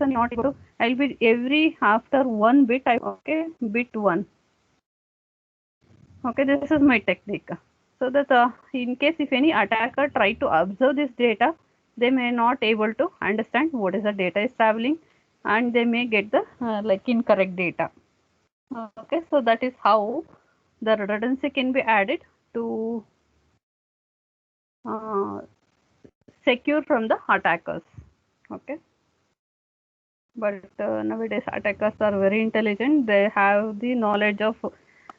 not able to, I'll be every after one bit, okay, bit one. Okay, this is my technique. So that in case if any attacker try to observe this data, they may not able to understand what is the data is traveling, and they may get the like incorrect data. Okay, so that is how the redundancy can be added to uh, secure from the attackers. Okay, but nowadays attackers are very intelligent. They have the knowledge of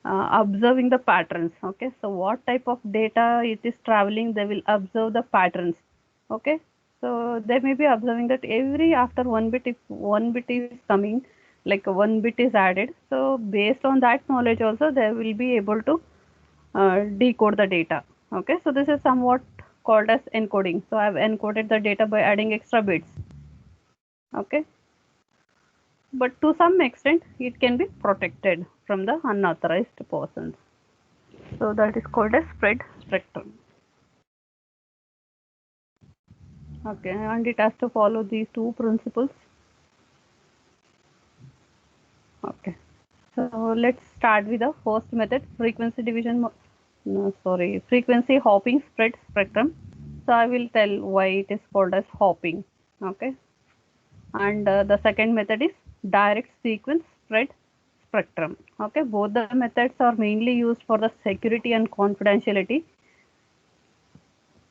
observing the patterns. Okay, so what type of data it is traveling, they will observe the patterns. Okay, so they may be observing that every after one bit, if one bit is coming, like one bit is added, so based on that knowledge also they will be able to decode the data. Okay, so this is somewhat called as encoding. So I have encoded the data by adding extra bits. Okay, but to some extent it can be protected from the unauthorized persons. So that is called a spread spectrum. Okay, and it has to follow these two principles. Okay, so let's start with the first method, frequency division. No, sorry, frequency hopping spread spectrum. So I will tell why it is called as hopping. Okay, and the second method is direct sequence spread spectrum. Okay, both the methods are mainly used for the security and confidentiality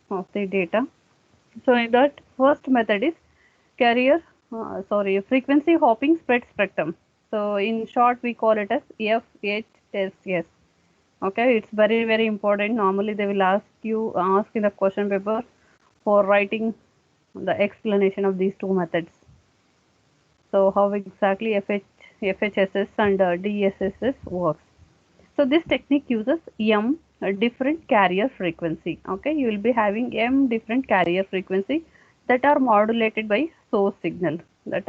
of the data. So in that first method is frequency hopping spread spectrum. So in short we call it as FHSS. Okay, it's very important. Normally they will ask in the question paper for writing the explanation of these two methods. So how exactly FHSS and DSSS works. So this technique uses M different carrier frequency. Okay, you will be having M different carrier frequency that are modulated by source signal. At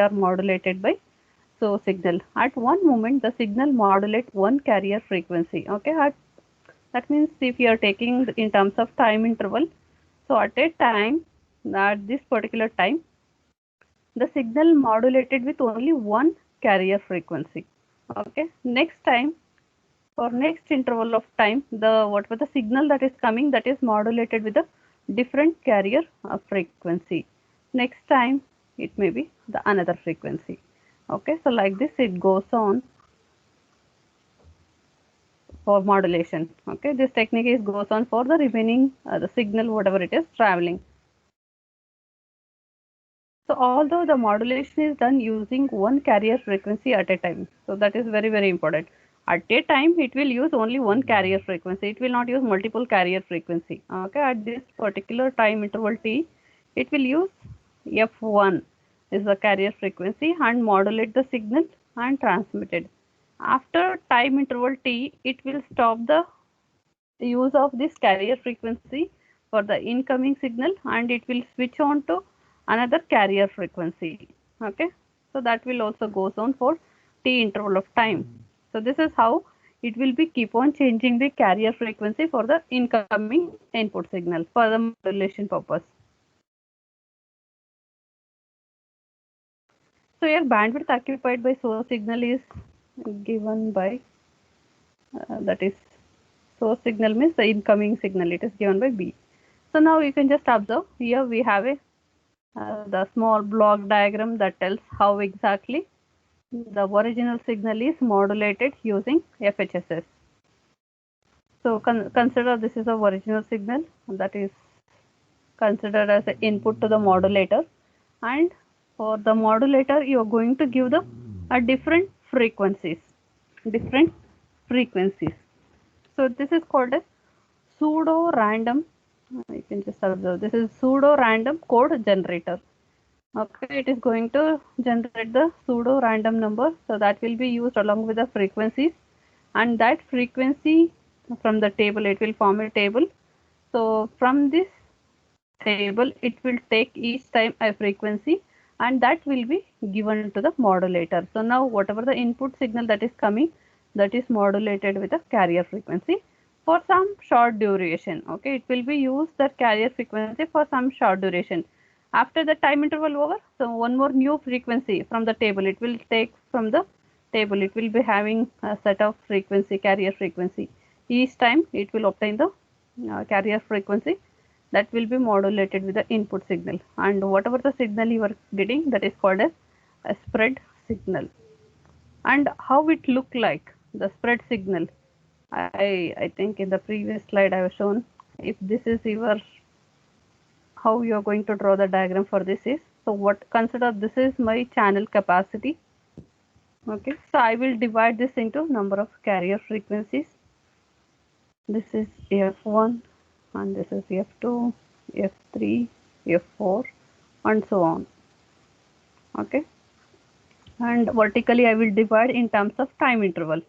one moment, the signal modulate one carrier frequency. Okay, that means if you are taking in terms of time interval, so at a time, at this particular time, the signal modulated with only one carrier frequency. Okay, next time, for next interval of time, the whatever the signal that is coming, that is modulated with a different carrier frequency. Next time it may be the another frequency. Okay, so like this it goes on for modulation. Okay, this technique is goes on for the remaining the signal whatever it is traveling. So although the modulation is done using one carrier frequency at a time, so that is very important. At a time, it will use only one carrier frequency. It will not use multiple carrier frequency. Okay, at this particular time interval t, it will use f1 is the carrier frequency and modulate the signal and transmit it. After time interval t, it will stop the use of this carrier frequency for the incoming signal and it will switch on to another carrier frequency. Okay, so that will also goes on for t interval of time. So this is how it will be keep on changing the carrier frequency for the incoming input signal for the modulation purpose. So your bandwidth occupied by source signal is given by that is source signal means the incoming signal, it is given by B. So now you can just observe here we have a the small block diagram that tells how exactly the original signal is modulated using FHSS. So consider this is a original signal that is considered as an input to the modulator, and for the modulator you are going to give the different frequencies. So this is called as pseudo random. You can just observe this is pseudo random code generator. Okay, it is going to generate the pseudo random number, so that will be used along with the frequencies, and that frequency from the table it will form a table. So from this table it will take each time a frequency and that will be given to the modulator. So now whatever the input signal that is coming, that is modulated with a carrier frequency for some short duration. Okay, it will be used the carrier frequency for some short duration, After the time interval over, so one more new frequency from the table. It will take from the table. It will be having a set of frequency, carrier frequency. Each time it will obtain the carrier frequency that will be modulated with the input signal. And whatever the signal you are getting, that is called as a spread signal. And how it look like, the spread signal. I think in the previous slide I have shown, if this is your, how you are going to draw the diagram for this is, so what, consider this is my channel capacity. Okay, so I will divide this into number of carrier frequencies. This is F1 and this is F2, F3, F4 and so on. Okay, and vertically I will divide in terms of time interval.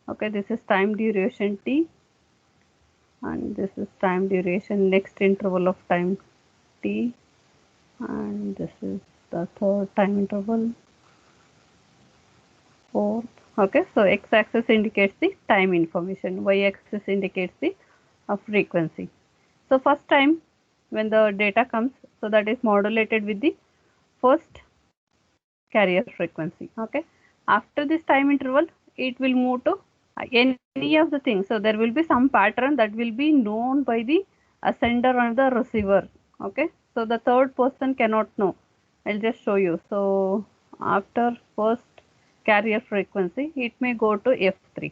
Okay, this is time duration T and this is time duration next interval of time T, and this is the third time interval, fourth. Okay, so x-axis indicates the time information, y-axis indicates the frequency. So first time when the data comes, so that is modulated with the first carrier frequency. Okay, after this time interval it will move to any of the things. So there will be some pattern that will be known by the sender and the receiver. Okay, so the third person cannot know. I'll just show you. So after first carrier frequency it may go to F3.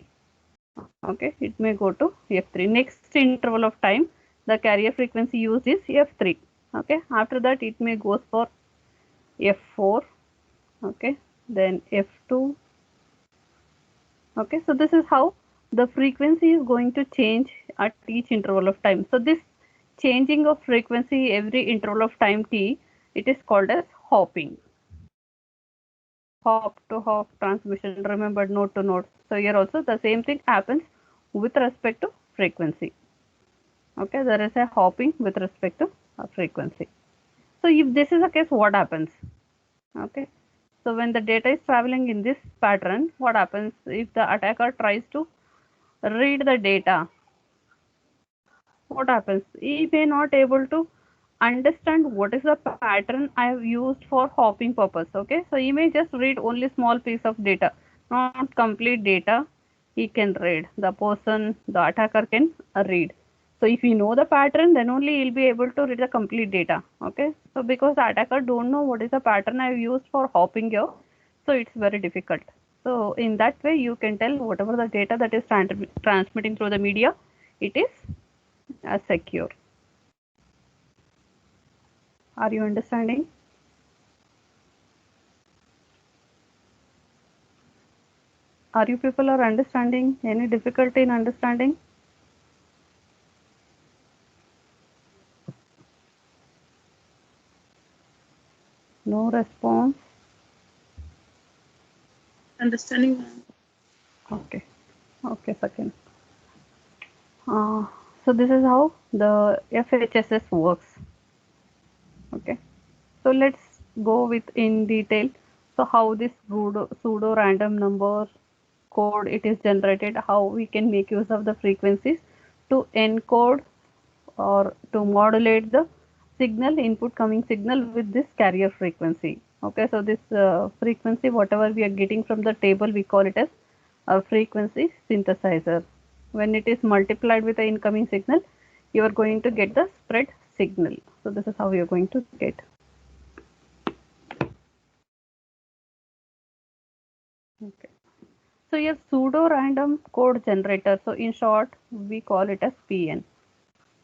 Okay, it may go to F3. Next interval of time the carrier frequency used is F3. Okay, after that it may goes for F4. Okay, then F2. Okay, so this is how the frequency is going to change at each interval of time. So this changing of frequency every interval of time t, it is called as hopping. Hop to hop transmission, remember, node to node. So here also the same thing happens with respect to frequency. Okay, there is a hopping with respect to frequency. So if this is the case, what happens? Okay, so when the data is traveling in this pattern, what happens if the attacker tries to read the data? What happens? He may not able to understand what is the pattern I have used for hopping purpose. Okay, so he may just read only small piece of data, not complete data. He can read. The person, the attacker can read. So if you know the pattern, then only he'll be able to read the complete data. Okay, so because the attacker don't know what is the pattern I have used for hopping here, so it's very difficult. So in that way, you can tell whatever the data that is transmitting through the media, it is secure. Are you understanding? Are you people are understanding? Any difficulty in understanding? No response. Understanding. Okay. Okay, second. So this is how the FHSS works. Okay. So let's go with in detail. So how this pseudo random number code it is generated, how we can make use of the frequencies to encode or to modulate the signal, input coming signal with this carrier frequency. Okay, so this frequency whatever we are getting from the table, we call it as a frequency synthesizer. When it is multiplied with the incoming signal, you are going to get the spread signal. So this is how you are going to get. Okay. So you have pseudo random code generator. So in short, we call it as PN.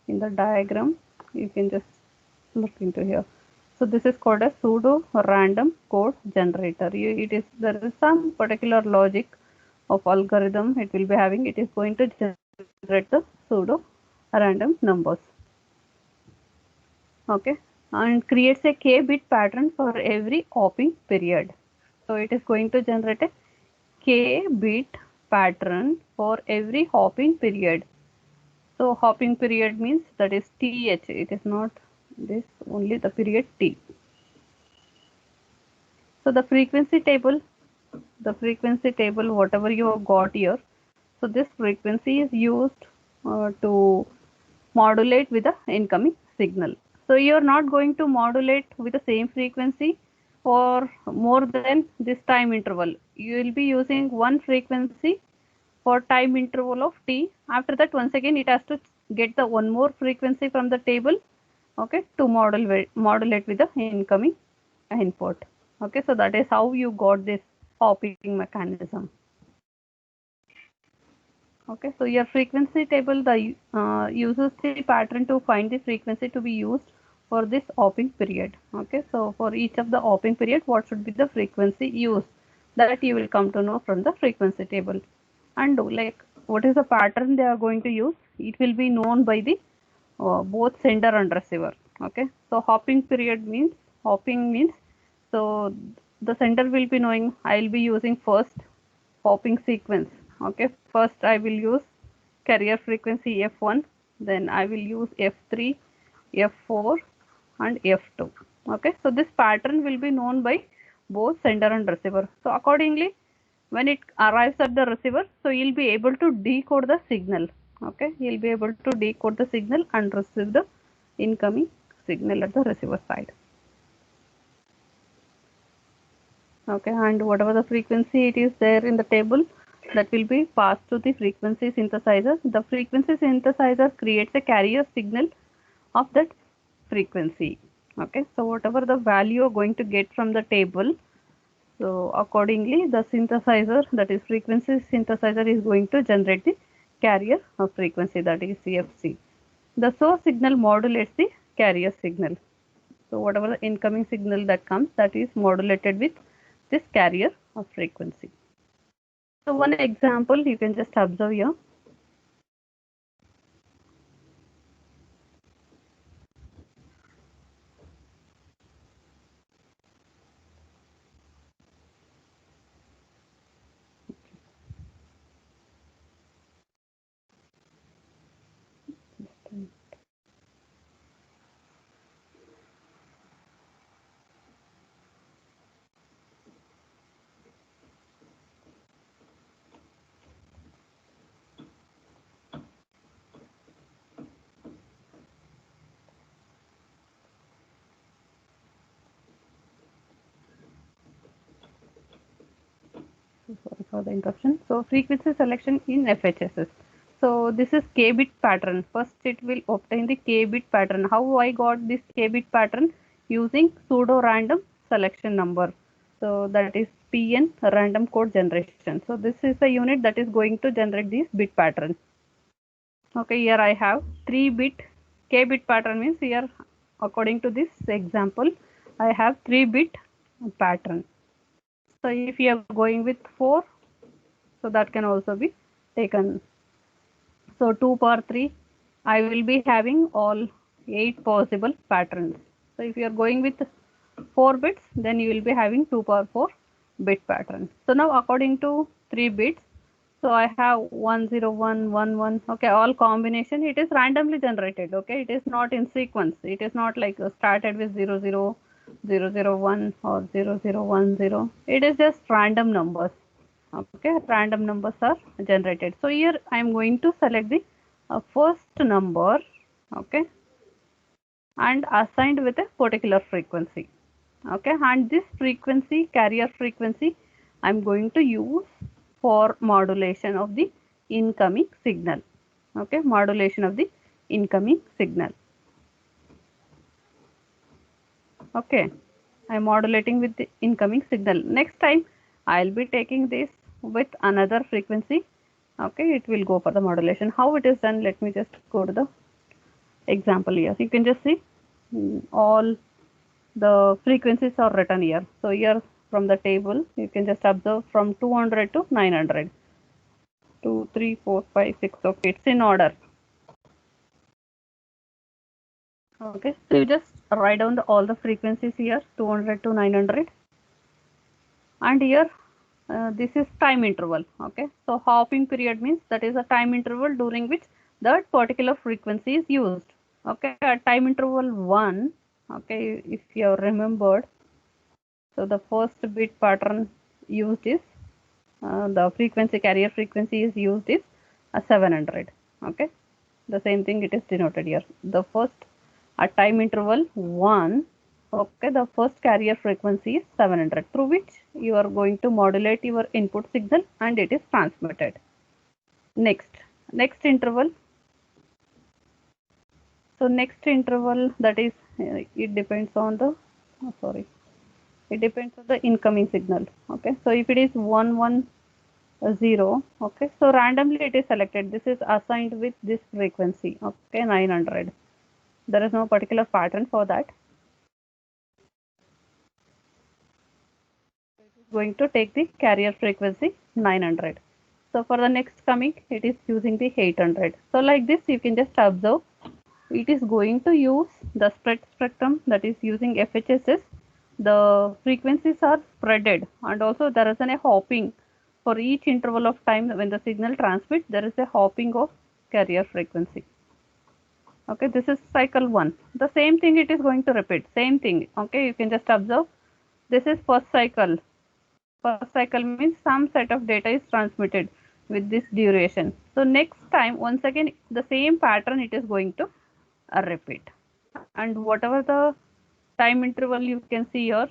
In the diagram, you can just look into here. So this is called a pseudo random code generator. It is, there is some particular logic of algorithm it will be having. It is going to generate the pseudo random numbers. Okay, and creates a k bit pattern for every hopping period. So it is going to generate a k bit pattern for every hopping period. So hopping period means that is th. It is not this, only the period t. So the frequency table, whatever you have got here, so this frequency is used to modulate with the incoming signal. So you're not going to modulate with the same frequency for more than this time interval. You will be using one frequency for time interval of t. After that, once again, it has to get the one more frequency from the table, okay, to modulate with the incoming input. Okay, so that is how you got this hopping mechanism. Okay, so your frequency table uses the pattern to find the frequency to be used for this hopping period. Okay, so for each of the hopping period, what should be the frequency used, that you will come to know from the frequency table. And like what is the pattern they are going to use, it will be known by the both sender and receiver. Okay, so hopping means, so the sender will be knowing I will be using first hopping sequence. Okay, first I will use carrier frequency F1, then I will use F3, F4 and F2. Okay, so this pattern will be known by both sender and receiver. So accordingly, when it arrives at the receiver, so you'll be able to decode the signal. Okay, you'll be able to decode the signal and receive the incoming signal at the receiver side. Okay, and whatever the frequency it is there in the table, that will be passed to the frequency synthesizer. The frequency synthesizer creates a carrier signal of that frequency. Okay, so whatever the value you're going to get from the table, so accordingly the synthesizer, that is frequency synthesizer, is going to generate the carrier of frequency, that is CFC. The source signal modulates the carrier signal. So whatever the incoming signal that comes, that is modulated with this carrier of frequency. So one example you can just observe here. Sorry for the interruption. So frequency selection in FHSS. So this is k-bit pattern. First it will obtain the k-bit pattern. How I got this k-bit pattern? Using pseudo random selection number. So that is PN, random code generation. So this is a unit that is going to generate these bit patterns. Okay, here I have 3-bit k-bit pattern, means here according to this example I have 3-bit pattern. So if you are going with 4, so that can also be taken. So 2 power 3, I will be having all 8 possible patterns. So if you are going with 4 bits, then you will be having 2 power 4 bit pattern. So now according to 3 bits, so I have 1 0 1 1 1. Okay, all combination, it is randomly generated. Okay, it is not in sequence. It is not like started with 0 0 0 0 1 or 0 0 1 0. It is just random numbers. Okay, random numbers are generated. So here I am going to select the first number, okay, and assigned with a particular frequency. Okay, and this frequency, carrier frequency, I am going to use for modulation of the incoming signal. Okay, modulation of the incoming signal. Okay, I am modulating with the incoming signal. Next time I will be taking this with another frequency. Okay, it will go for the modulation. How it is done, let me just go to the example here. You can just see all the frequencies are written here. So here from the table you can just observe from 200 to 900. 2 3 4 5 6. Okay, it's in order. Okay, so you just write down all the frequencies here, 200 to 900, and here this is time interval. Okay, so hopping period means that is a time interval during which that particular frequency is used. Okay, at time interval 1, okay, if you have remembered, so the first bit pattern used is the frequency, carrier frequency is used is 700. Okay, the same thing it is denoted here. The first at time interval 1, okay, the first carrier frequency is 700, through which you are going to modulate your input signal and it is transmitted. Next interval. So next interval, that is, it depends on the, it depends on the incoming signal. Okay, so if it is 110, okay, so randomly it is selected. This is assigned with this frequency, okay, 900. There is no particular pattern for that. Going to take the carrier frequency 900. So for the next coming, it is using the 800. So like this, you can just observe. It is going to use the spread spectrum, that is using FHSS. The frequencies are spreaded, and also there is a hopping for each interval of time when the signal transmits. There is a hopping of carrier frequency. Okay, this is cycle 1. The same thing it is going to repeat. Same thing. Okay, you can just observe. This is first cycle. First cycle means some set of data is transmitted with this duration. So next time, once again, the same pattern it is going to repeat. And whatever the time interval you can see here,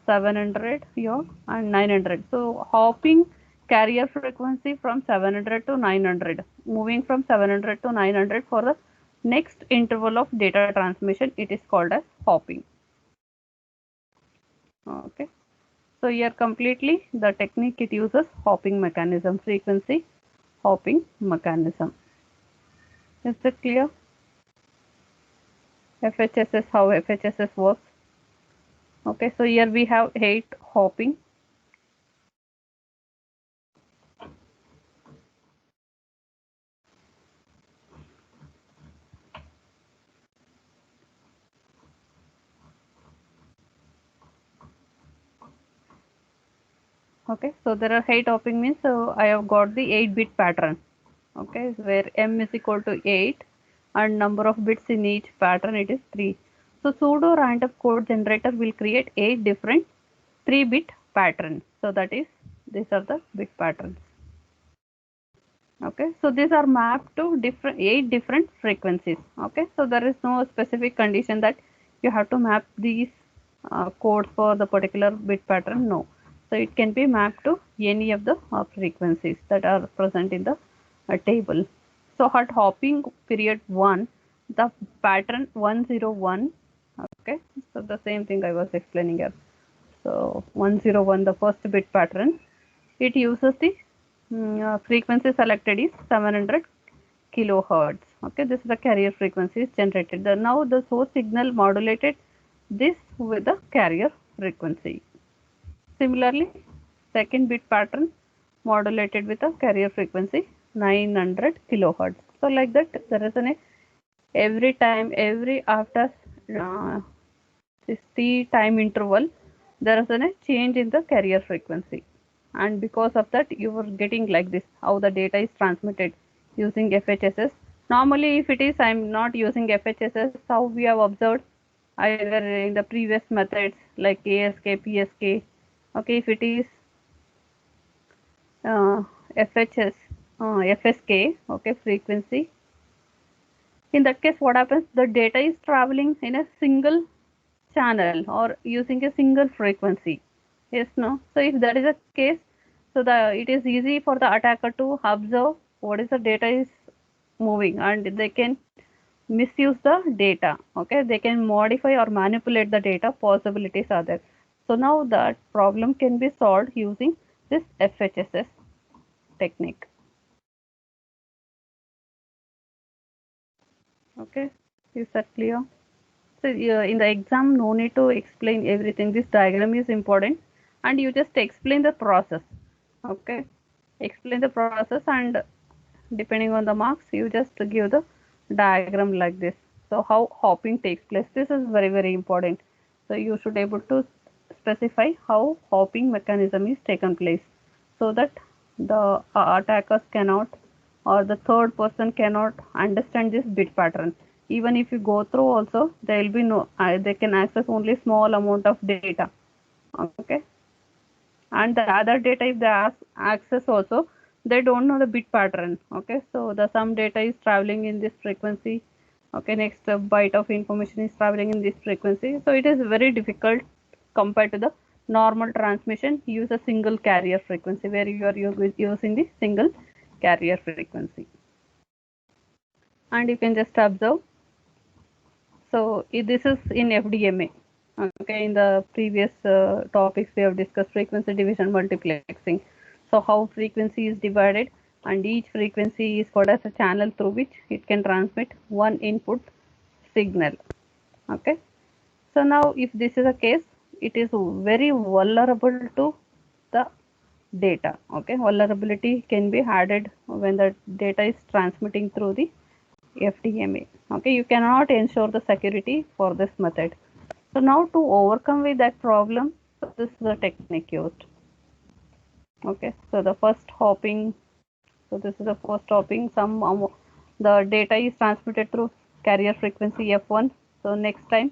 700 here and 900. So hopping carrier frequency from 700 to 900, moving from 700 to 900 for the next interval of data transmission, it is called as hopping. Okay. So here completely the technique it uses hopping mechanism, frequency hopping mechanism. Is it clear? FHSS, how FHSS works. Okay, so here we have 8 hopping. Okay, so there are 8 hopping means, so I have got the 8-bit pattern. Okay, where m is equal to 8 and number of bits in each pattern it is 3. So pseudo random code generator will create 8 different 3-bit patterns. So that is, these are the bit patterns. Okay, so these are mapped to 8 different frequencies. Okay, so there is no specific condition that you have to map these codes for the particular bit pattern. No, so it can be mapped to any of the frequencies that are present in the table. So at hopping period 1, the pattern 101. Okay, so the same thing I was explaining here. So 101, the first bit pattern, it uses the frequency selected is 700 kilohertz. Okay, this is the carrier frequency is generated. Now the source signal modulated this with the carrier frequency. Similarly, second bit pattern modulated with a carrier frequency 900 kilohertz. So like that, there is every time, every after 60 time interval, there is a change in the carrier frequency. And because of that, you are getting like this, how the data is transmitted using FHSS. Normally, if it is, I'm not using FHSS, how we have observed either in the previous methods like ASK, PSK. Okay, if it is FHS, FSK, okay, frequency. In that case, what happens? The data is traveling in a single channel or using a single frequency. Yes, no. So if that is the case, so it is easy for the attacker to observe what is the data is moving, and they can misuse the data. Okay, they can modify or manipulate the data. Possibilities are there. So now that problem can be solved using this FHSS technique. Okay, is that clear? So in the exam, no need to explain everything. This diagram is important, and you just explain the process. Okay, explain the process, and depending on the marks, you just give the diagram like this. So how hopping takes place. This is very, very important. So you should able to specify how hopping mechanism is taken place, so that the attackers cannot, or the third person cannot understand this bit pattern. Even if you go through also, there will be no, they can access only small amount of data. Okay, and the other data, if they access also, they don't know the bit pattern. Okay, so the some data is traveling in this frequency, Okay, next byte of information is traveling in this frequency. So it is very difficult compared to the normal transmission. Use a single carrier frequency where you are using the single carrier frequency. And you can just observe. So this is in FDMA. Okay, in the previous topics we have discussed frequency division multiplexing. So how frequency is divided, and each frequency is called as a channel through which it can transmit one input signal. Okay, so now if this is a case, it is very vulnerable to the data. Okay, vulnerability can be added when the data is transmitting through the FDMA. Okay, you cannot ensure the security for this method. So now to overcome with that problem, so this is the technique used. Okay, so the first hopping, so this is the first hopping. The data is transmitted through carrier frequency F1. So next time,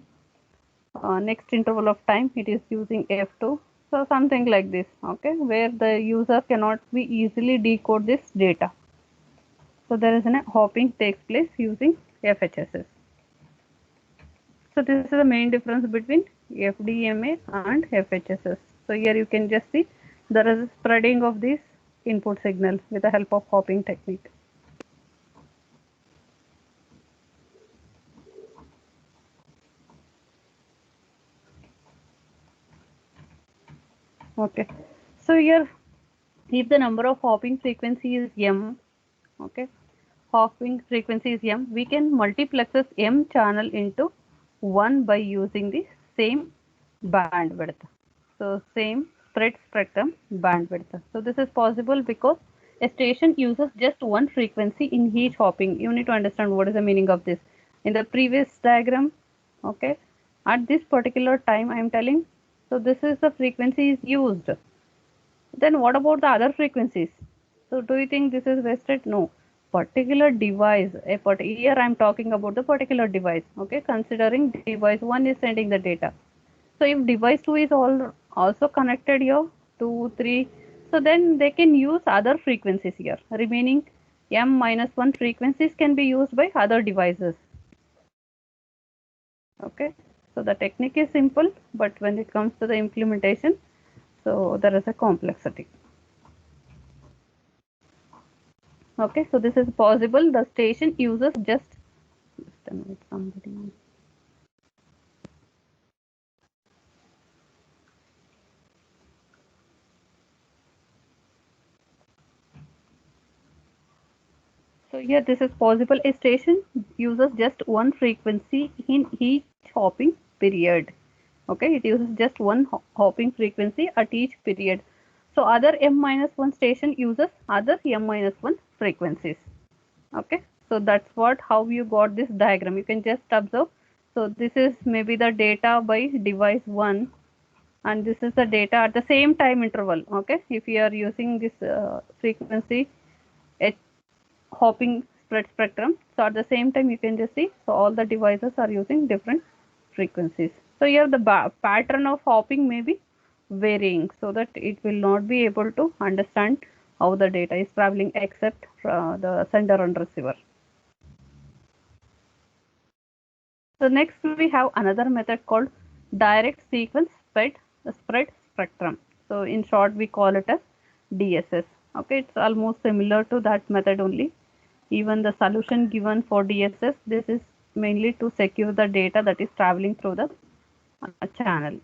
next interval of time, it is using F2. So something like this. Okay, where the user cannot be easily decode this data. So there is a hopping takes place using FHSS. So this is the main difference between FDMA and FHSS. So here you can just see there is a spreading of this input signal with the help of hopping technique. Okay. So here if the number of hopping frequency is M, okay, hopping frequency is M, we can multiplexes M channel into 1 by using the same bandwidth. So same spread spectrum bandwidth. So this is possible because a station uses just one frequency in each hopping. You need to understand what is the meaning of this. In the previous diagram, okay, at this particular time I am telling, so this is the frequency is used. Then what about the other frequencies? So do you think this is wasted? No. Particular device, here I am talking about the particular device. Okay, considering device 1 is sending the data. So if device 2 is also connected here, 2, 3, so then they can use other frequencies here. Remaining M minus 1 frequencies can be used by other devices. Okay, so the technique is simple, but when it comes to the implementation, so there is a complexity. Okay, so this is possible. The station uses just a minute, somebody. So here this is possible. A station uses just one frequency in each hopping period. Okay, it uses just one hopping frequency at each period. So other M minus 1 station uses other M minus 1 frequencies. Okay, so that's what how you got this diagram. You can just observe. So this is maybe the data by device 1, and this is the data at the same time interval. Okay, if you are using this frequency at hopping spread spectrum, so at the same time you can just see, so all the devices are using different frequencies. So here the pattern of hopping may be varying, so that it will not be able to understand how the data is traveling except the sender and receiver. So next we have another method called direct sequence spread spectrum. So in short we call it as DSS. Okay, it's almost similar to that method only. Even the solution given for DSS, this is mainly to secure the data that is traveling through the channel.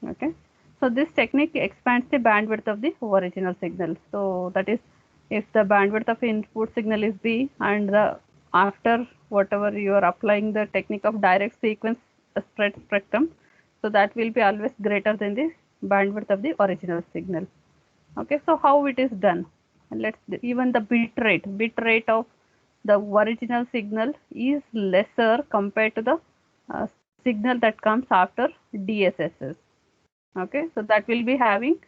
Okay, so this technique expands the bandwidth of the original signal. So that is, if the bandwidth of input signal is B, and the after whatever you are applying the technique of direct sequence spread spectrum, so that will be always greater than the bandwidth of the original signal. Okay, so how it is done? And even the bit rate of the original signal is lesser compared to the uh, signal that comes after DSSS. Okay, so that will be having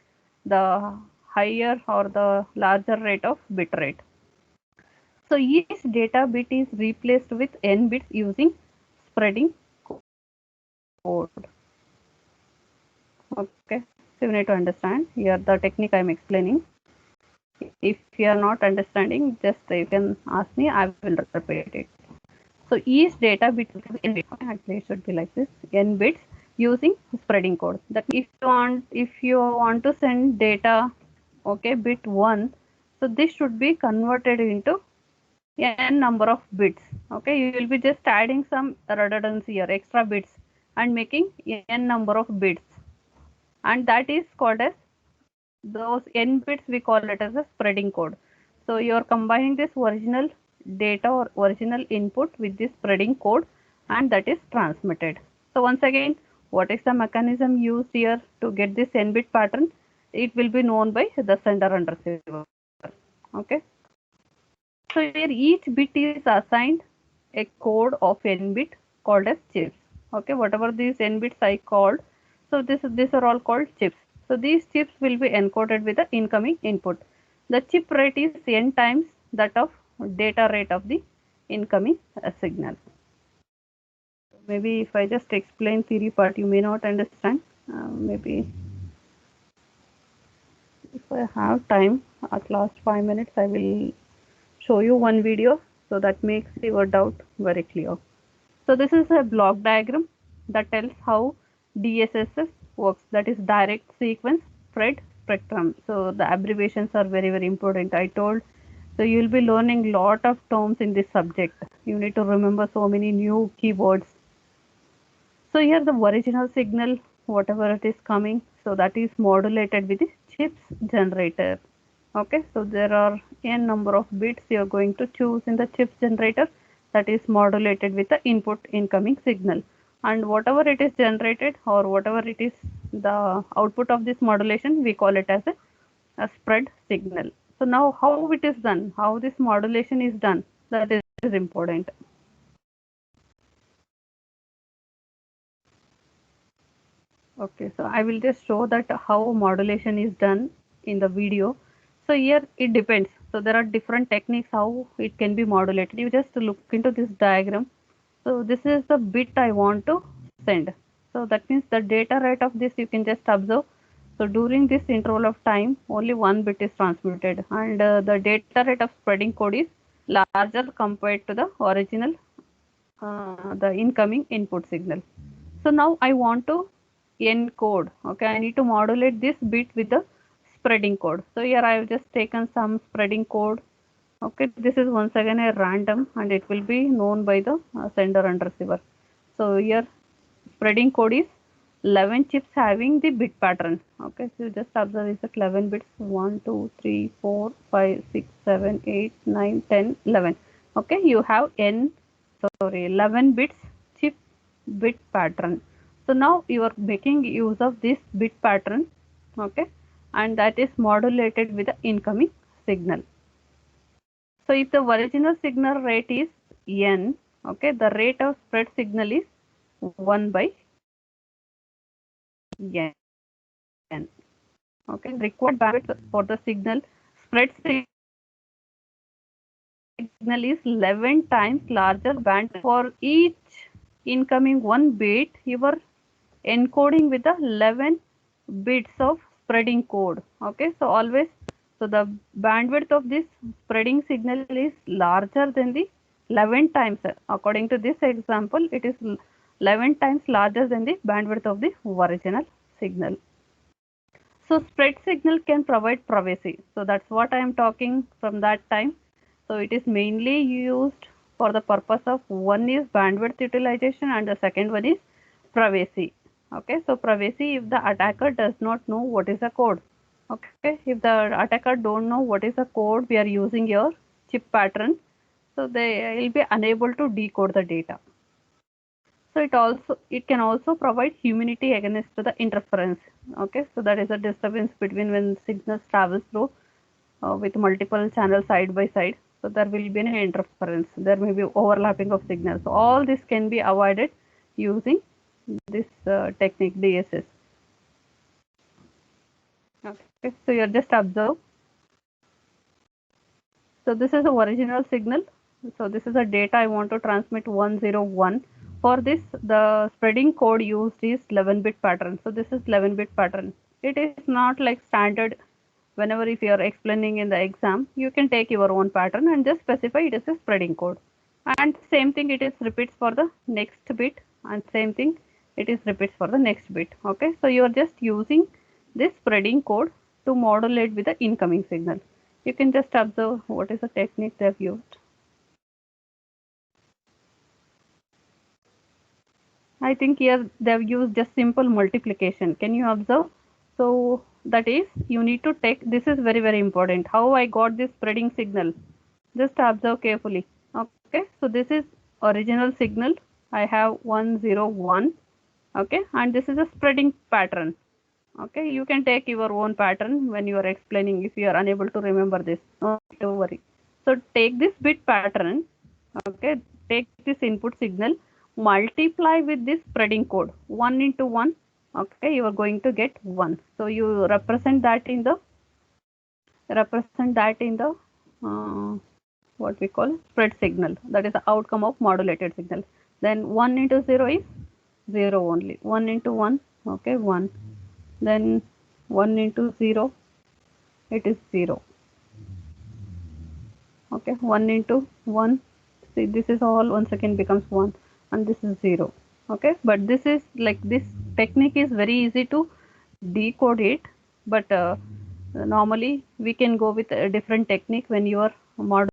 the higher or the larger rate of bit rate. So each data bit is replaced with n bits using spreading code. Okay, so you need to understand here the technique I am explaining. If you are not understanding, just you can ask me, I will repeat it. So each data bit will be n bits. Actually, it should be like this: n bits using spreading code. That if you want to send data, okay, bit 1, so this should be converted into n number of bits. Okay, you will be just adding some redundancy or extra bits and making n number of bits, and that is called as, those n bits we call it as a spreading code. So you are combining this original data or original input with this spreading code, and that is transmitted. So once again, what is the mechanism used here to get this n bit pattern? It will be known by the sender and receiver. Okay. So here each bit is assigned a code of n bit called as chips. Okay, whatever these n bits I called, so these are all called chips. So these chips will be encoded with the incoming input. The chip rate is n times that of data rate of the incoming signal. Maybe if I just explain theory part, you may not understand. Maybe if I have time, at last 5 minutes, I will show you one video, so that makes your doubt very clear. So this is a block diagram that tells how DSSS works, that is direct sequence spread spectrum. So the abbreviations are very important, I told. So you will be learning lot of terms in this subject. You need to remember so many new keywords. So here the original signal, whatever it is coming, so that is modulated with the chips generator. Okay, so there are n number of bits you are going to choose in the chips generator, that is modulated with the input incoming signal, and whatever it is generated or whatever it is the output of this modulation, we call it as a spread signal. So now how it is done, how this modulation is done, that is important. Okay, so I will just show that how modulation is done in the video. So here it depends. So there are different techniques how it can be modulated. You just look into this diagram. So this is the bit I want to send. So that means the data rate of this you can just observe. So during this interval of time, only one bit is transmitted, and the data rate of spreading code is larger compared to the original, the incoming input signal. So now I want to encode. Okay, I need to modulate this bit with the spreading code. So here I have just taken some spreading code. Okay, this is once again a random, and it will be known by the sender and receiver. So here spreading code is 11 chips having the bit pattern. Okay, so you just observe is that 11 bits, 1, 2, 3, 4, 5, 6, 7, 8, 9, 10, 11. Okay, you have 11 bits chip bit pattern. So now you are making use of this bit pattern, okay, and that is modulated with the incoming signal. So if the original signal rate is n, okay, the rate of spread signal is 1 by n. Okay, required bandwidth for the spread signal is 11 times larger band for each incoming 1 bit. You are encoding with the 11 bits of spreading code. Okay, so always, so the bandwidth of this spreading signal is larger than the 11 times. According to this example, it is 11 times larger than the bandwidth of the original signal. So spread signal can provide privacy. So that's what I am talking from that time. So it is mainly used for the purpose of, one is bandwidth utilization and the second one is privacy. Okay, so privacy, if the attacker does not know what is the code. Okay, if the attacker don't know what is the code we are using your chip pattern, so they will be unable to decode the data. So it can also provide immunity against the interference. Okay, so that is a disturbance between when signals travels through with multiple channels side by side. So there will be an interference. There may be overlapping of signals. So all this can be avoided using this technique DSS. Okay, so you just observe. So this is the original signal. So this is the data I want to transmit 101. For this, the spreading code used is 11-bit pattern. So this is 11-bit pattern. It is not like standard. Whenever if you are explaining in the exam, you can take your own pattern and just specify it as a spreading code. and same thing it is repeats for the next bit, and same thing it is repeats for the next bit. Okay, so you are just using this spreading code to modulate with the incoming signal. You can just observe what is the technique they have used. I think here they have used just simple multiplication. Can you observe? So that is, you need to take, this is very very important, how I got this spreading signal. Just observe carefully. Okay, so this is original signal. I have 101. Okay, and this is a spreading pattern. Okay, you can take your own pattern when you are explaining if you are unable to remember this. No, don't worry. So take this bit pattern. Okay, take this input signal, multiply with this spreading code 1 into 1. Okay, you are going to get 1. So you represent that in the what we call spread signal, that is the outcome of modulated signal. Then 1 into 0 is 0 only, 1 into 1, okay, 1, then 1 into 0 it is 0, okay, 1 into 1, see this is all once again becomes 1, and this is 0. Okay, but this is like, this technique is very easy to decode it, but normally we can go with a different technique when you are modeling